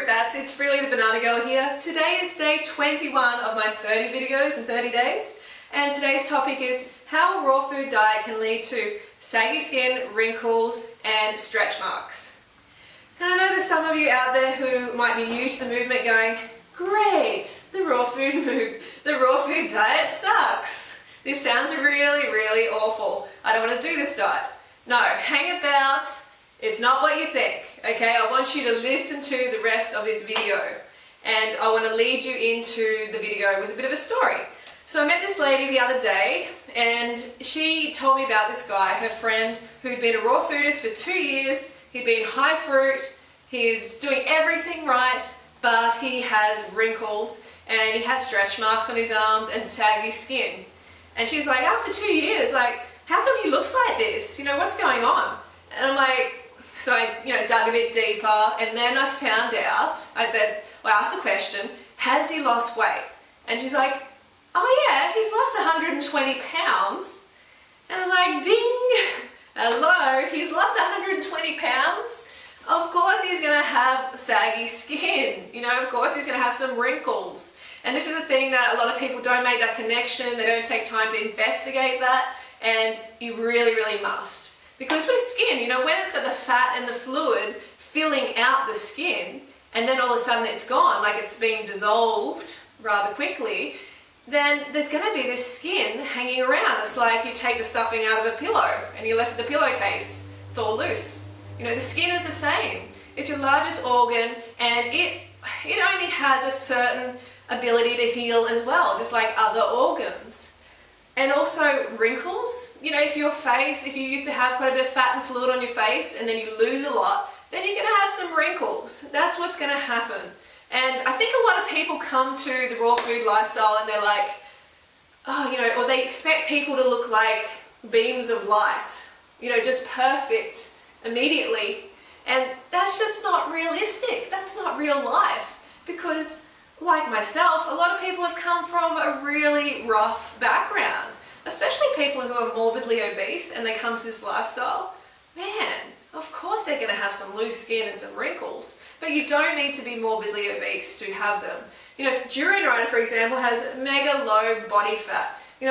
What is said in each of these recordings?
it's really the Banana Girl here. Today is day 21 of my 30 videos in 30 days, and today's topic is how a raw food diet can lead to saggy skin, wrinkles, and stretch marks. And I know there's some of you out there who might be new to the movement going, great, the raw food diet sucks. This sounds really, really awful. I don't want to do this diet. No, hang about. It's not what you think, okay? I want you to listen to the rest of this video, and I want to lead you into the video with a bit of a story. So I met this lady the other day, and she told me about this guy, her friend, who'd been a raw foodist for 2 years. He'd been high fruit, he's doing everything right, but he has wrinkles, and he has stretch marks on his arms and saggy skin. And she's like, after 2 years, like, how come he looks like this? You know, what's going on? And I'm like, so I, dug a bit deeper, and then I found out, I asked the question, has he lost weight? And she's like, oh yeah, he's lost 120 pounds. And I'm like, ding, hello, he's lost 120 pounds? Of course he's gonna have saggy skin, of course he's gonna have some wrinkles. And this is a thing that a lot of people don't make that connection, they don't take time to investigate that, and you really, really must. Because with skin, when it's got the fat and the fluid filling out the skin, and then all of a sudden it's gone, like it's being dissolved rather quickly, then there's going to be this skin hanging around. It's like you take the stuffing out of a pillow and you're left with the pillowcase. It's all loose. The skin is the same. It's your largest organ, and it only has a certain ability to heal as well, just like other organs. And also wrinkles, if you used to have quite a bit of fat and fluid on your face and then you lose a lot, then you're going to have some wrinkles. That's what's going to happen. And I think a lot of people come to the raw food lifestyle and they're like, or they expect people to look like beams of light, just perfect immediately. And that's just not realistic. That's not real life. Because like myself, a lot of people have come from a really rough background, especially people who are morbidly obese and they come to this lifestyle. Man, of course they're going to have some loose skin and some wrinkles, but you don't need to be morbidly obese to have them. Durina, for example, has mega low body fat. The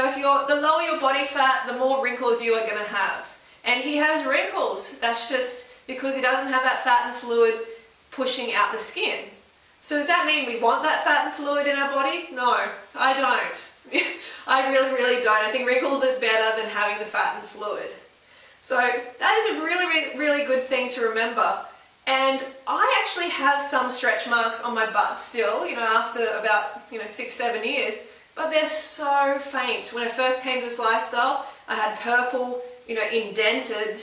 lower your body fat, the more wrinkles you are going to have. And he has wrinkles. That's just because he doesn't have that fat and fluid pushing out the skin. So does that mean we want that fat and fluid in our body? No, I don't. I really, really don't. I think wrinkles are better than having the fat and fluid. So that is a really, really good thing to remember. And I actually have some stretch marks on my butt still, after about 6-7 years, but they're so faint. When I first came to this lifestyle, I had purple, indented,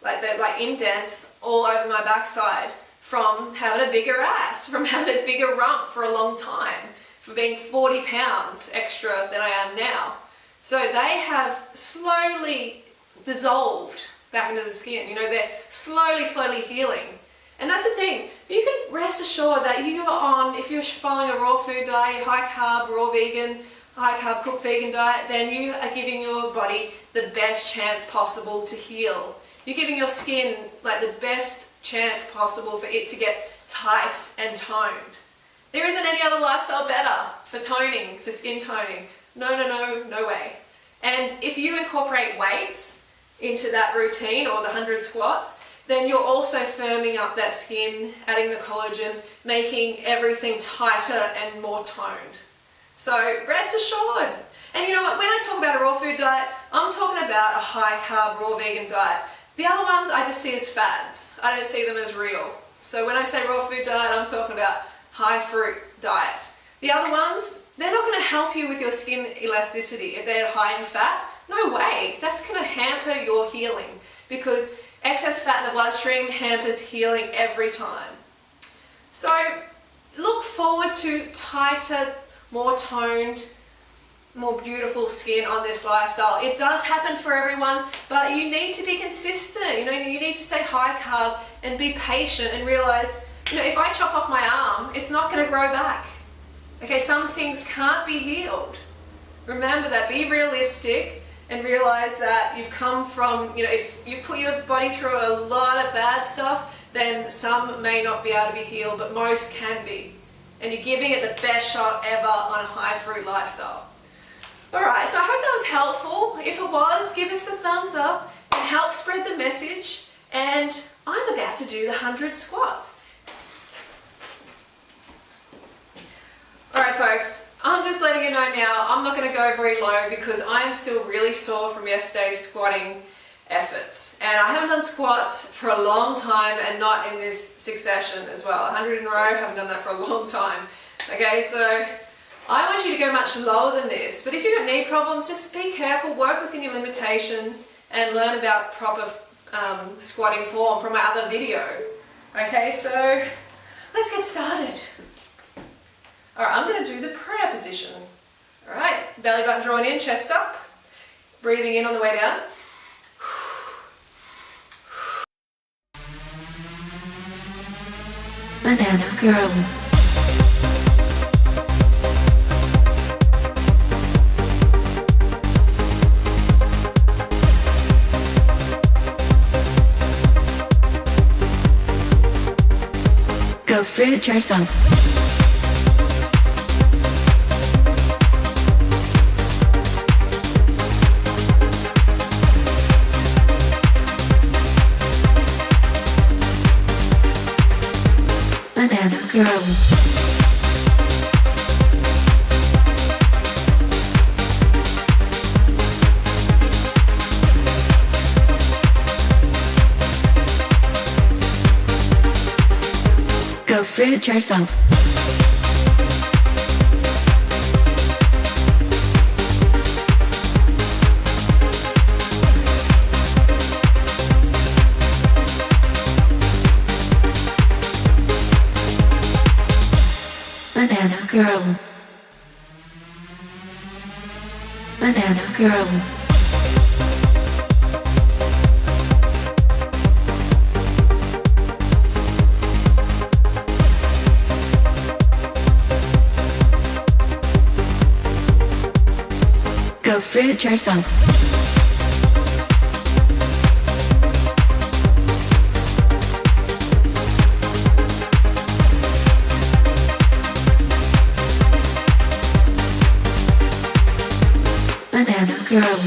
like indents all over my backside, from having a bigger ass, from having a bigger rump for a long time, for being 40 pounds extra than I am now. So they have slowly dissolved back into the skin. They're slowly healing. And that's the thing, you can rest assured that if you're following a raw food diet, high carb, raw vegan, high carb cooked vegan diet, then you are giving your body the best chance possible to heal. You're giving your skin the best chance possible for it to get tight and toned. There isn't any other lifestyle better for toning, for skin toning. No way. And if you incorporate weights into that routine, or the 100 squats, then you're also firming up that skin, adding the collagen, making everything tighter and more toned. So rest assured. And you know what, when I talk about a raw food diet, I'm talking about a high carb raw vegan diet. The other ones I just see as fads. I don't see them as real. So when I say raw food diet, I'm talking about high fruit diet. The other ones, they're not going to help you with your skin elasticity. If they're high in fat, no way. That's going to hamper your healing, because excess fat in the bloodstream hampers healing every time. So look forward to tighter, more toned, more beautiful skin on this lifestyle. It does happen for everyone, but you need to be consistent. You need to stay high carb and be patient and realize, if I chop off my arm, it's not going to grow back. Okay, some things can't be healed. Remember that. Be realistic and realize that you've come from, if you've put your body through a lot of bad stuff, then some may not be able to be healed, but most can be. And you're giving it the best shot ever on a high fruit lifestyle. Alright, so I hope that was helpful. If it was, give us a thumbs up and help spread the message. And I'm about to do the 100 squats. Alright folks, I'm just letting you know now, I'm not going to go very low because I'm still really sore from yesterday's squatting efforts. And I haven't done squats for a long time and not in this succession as well. 100 in a row, haven't done that for a long time. Okay, so I want you to go much lower than this. But if you've got knee problems, just be careful, work within your limitations and learn about proper squatting form from my other video. Okay, so let's get started. Alright, I'm going to do the prayer position. Alright, belly button drawn in, chest up. Breathing in on the way down. Banana girl. Go fruit yourself. Banana girl. Go fruit yourself. Banana girl. Banana girl. Go fruit yourself. Banana girl.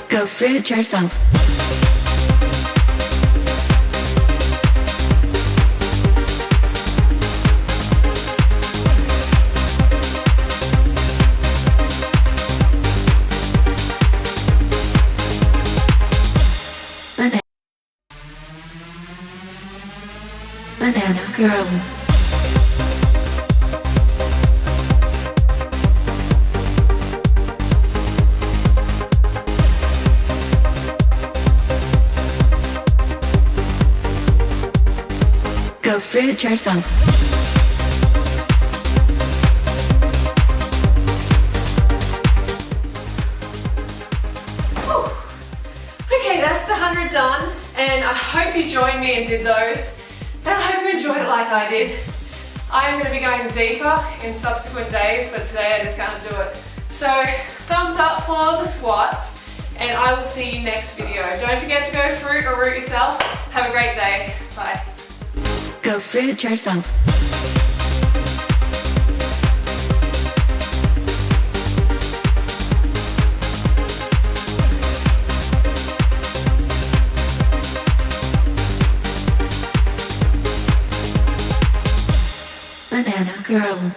Go fruit yourself. Banana girl. Go fruit yourself. Okay, that's the 100 done, and I hope you joined me and did those. And I hope you enjoyed it like I did. I'm going to be going deeper in subsequent days, but today I just can't do it. So, thumbs up for the squats, and I will see you next video. Don't forget to go fruit or root yourself. Have a great day. Bye. Go fruit yourself. Banana girl.